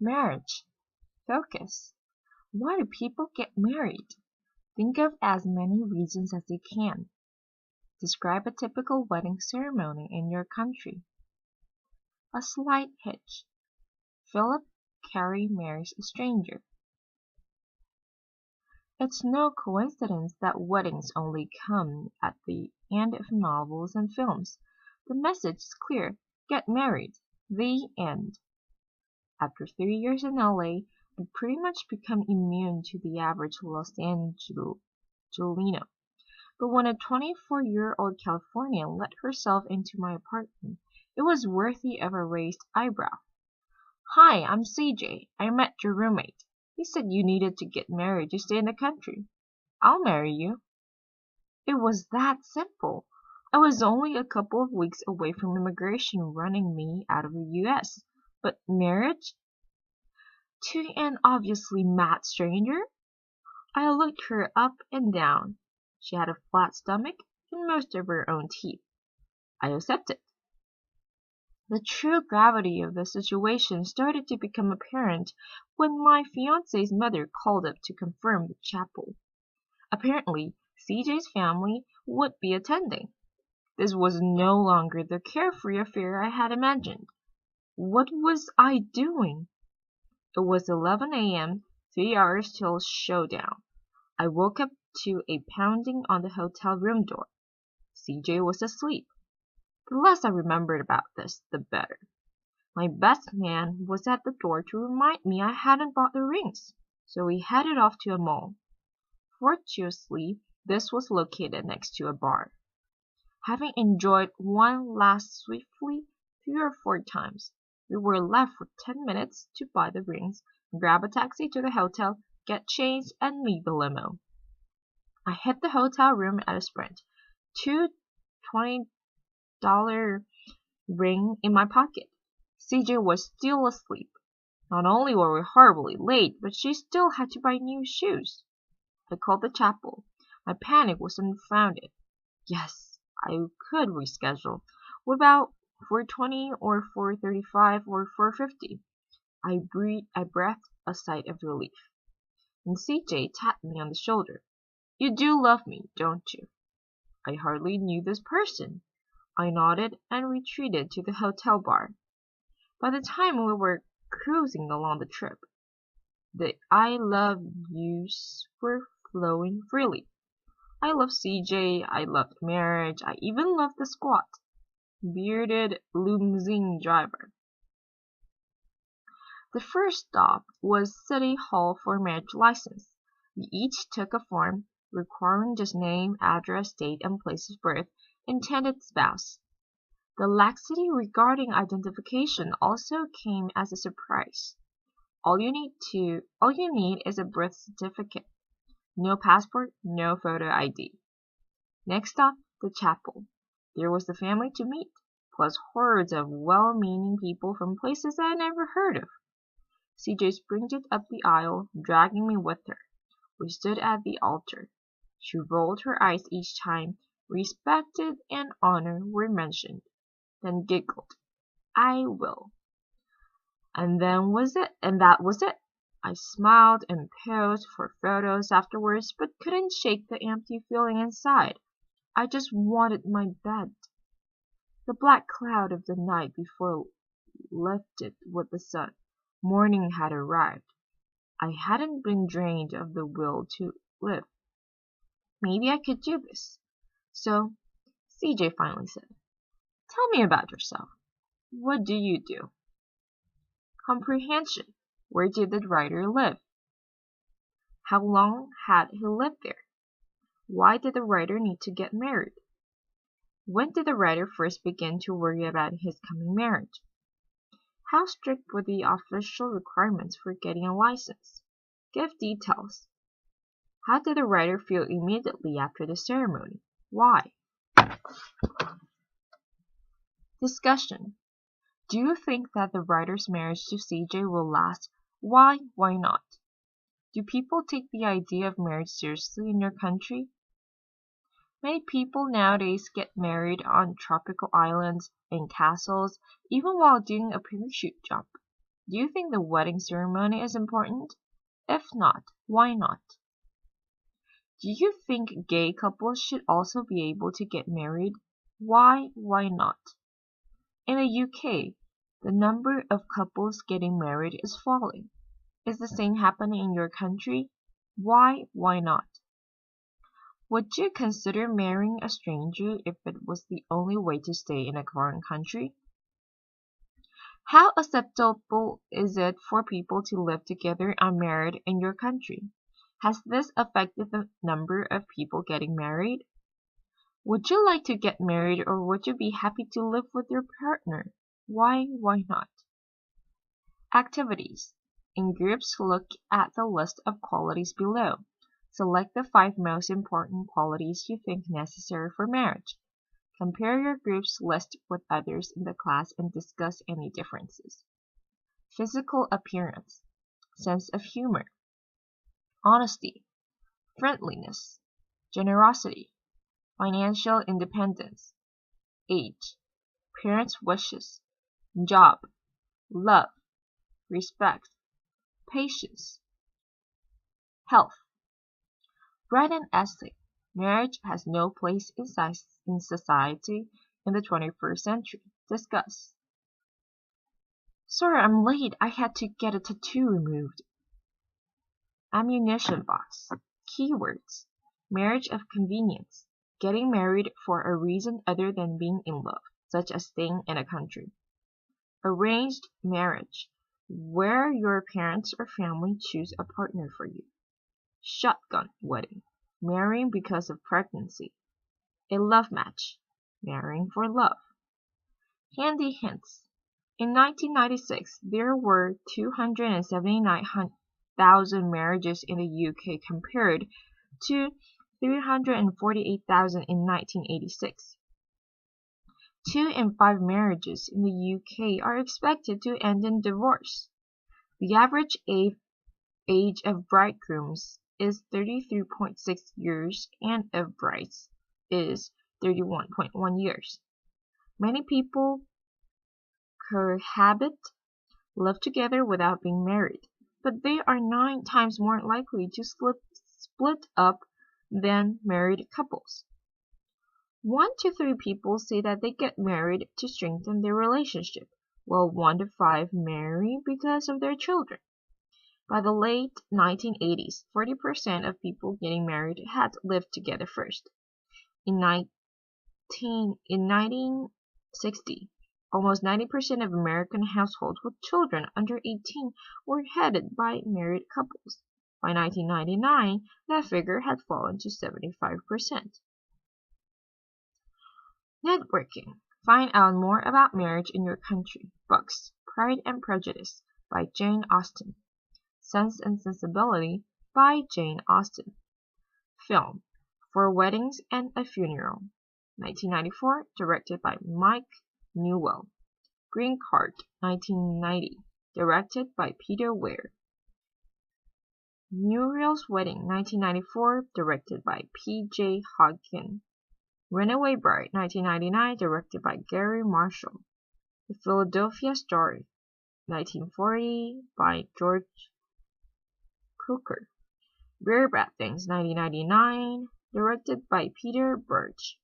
Marriage. Focus. Why do people get married? Think of as many reasons as you can. Describe a typical wedding ceremony in your country. A slight hitch. Philip Carey marries a stranger. It's no coincidence that weddings only come at the end of novels and films. The message is clear. Get married. The end. After 3 years in LA, I'd pretty much become immune to the average Los Angelino. But when a 24-year-old Californian let herself into my apartment, it was worthy of a raised eyebrow. Hi, I'm CJ. I met your roommate. He said you needed to get married to stay in the country. I'll marry you. It was that simple. I was only a couple of weeks away from immigration running me out of the US. But marriage? To an obviously mad stranger? I looked her up and down. She had a flat stomach and most of her own teeth. I accepted. The true gravity of the situation started to become apparent when my fiance's mother called up to confirm the chapel. Apparently, CJ's family would be attending. This was no longer the carefree affair I had imagined. What was I doing? It was 11 a.m., 3 hours till showdown. I woke up to a pounding on the hotel room door. CJ was asleep. The less I remembered about this, the better. My best man was at the door to remind me I hadn't bought the rings, so we headed off to a mall. Fortuitously, this was located next to a bar. Having enjoyed one last swiftly 3 or 4 times, we were left with 10 minutes to buy the rings, grab a taxi to the hotel, get changed, and leave the limo. I hit the hotel room at a sprint, two $20 ring in my pocket. CJ was still asleep. Not only were we horribly late, but she still had to buy new shoes. I called the chapel. My panic was unfounded. Yes, I could reschedule. What about 4:20 or 4:35 or 4:50? I breathed a sigh of relief. And CJ tapped me on the shoulder. You do love me, don't you? I hardly knew this person. I nodded and retreated to the hotel bar. By the time we were cruising along the trip, the I love yous were flowing freely. I loved CJ, I loved Marrige, I even loved the squat, bearded limousine driver. The first stop was City Hall for marriage license. We each took a form requiring just name, address, date, and place of birth, intended spouse. The laxity regarding identification also came as a surprise. All you need is a birth certificate. No passport, no photo ID. Next stop, the chapel. There was the family to meet, plus hordes of well-meaning people from places I had never heard of. CJ sprinted up the aisle, dragging me with her. We stood at the altar. She rolled her eyes each time respected and honor were mentioned, then giggled. I will. And that was it. I smiled and posed for photos afterwards, but couldn't shake the empty feeling inside. I just wanted my bed. The black cloud of the night before lifted with the sun. Morning had arrived. I hadn't been drained of the will to live. Maybe I could do this. So, CJ finally said, Tell me about yourself. What do you do? Comprehension. Where did the writer live? How long had he lived there? Why did the writer need to get married? When did the writer first begin to worry about his coming marriage? How strict were the official requirements for getting a license? Give details. How did the writer feel immediately after the ceremony? Why? Discussion. Do you think that the writer's marriage to CJ will last? Why? Why not? Do people take the idea of marriage seriously in your country? Many people nowadays get married on tropical islands, in castles, even while doing a parachute jump. Do you think the wedding ceremony is important? If not, why not? Do you think gay couples should also be able to get married? Why not? In the UK, the number of couples getting married is falling. Is the same happening in your country? Why not? Would you consider marrying a stranger if it was the only way to stay in a foreign country? How acceptable is it for people to live together unmarried in your country? Has this affected the number of people getting married? Would you like to get married or would you be happy to live with your partner? Why not? Activities. In groups, look at the list of qualities below. Select the 5 most important qualities you think necessary for marriage. Compare your group's list with others in the class and discuss any differences. Physical appearance, sense of humor, honesty, friendliness, generosity, financial independence, age, parents' wishes, job, love, respect, patience, health. Write an essay. Marriage has no place in society in the 21st century. Discuss. Sorry, I'm late. I had to get a tattoo removed. Ammunition box. Keywords. Marriage of convenience. Getting married for a reason other than being in love, such as staying in a country. Arranged marriage. Where your parents or family choose a partner for you. Shotgun wedding. Marrying because of pregnancy. A love match. Marrying for love. Handy hints. In 1996, there were 279,000 marriages in the UK compared to 348,000 in 1986. 2 in 5 marriages in the UK are expected to end in divorce. The average age of bridegrooms is 33.6 years and of brides is 31.1 years. Many people cohabit, live together without being married, but they are 9 times more likely to split up than married couples. 1 to 3 people say that they get married to strengthen their relationship, while 1 to 5 marry because of their children. By the late 1980s, 40% of people getting married had lived together first. In 1960, almost 90% of American households with children under 18 were headed by married couples. By 1999, that figure had fallen to 75%. Networking. Find out more about marriage in your country. Books. Pride and Prejudice by Jane Austen. Sense and Sensibility by Jane Austen. Film. For Weddings and a Funeral. 1994, directed by Mike Newell. Green Card. 1990, directed by Peter Weir. Muriel's Wedding. 1994, directed by P.J. Hodgkin. Runaway Bride. 1999, directed by Gary Marshall. The Philadelphia Story. 1940, by George Cukor. Very Bad Things. 1999, directed by Peter Birch.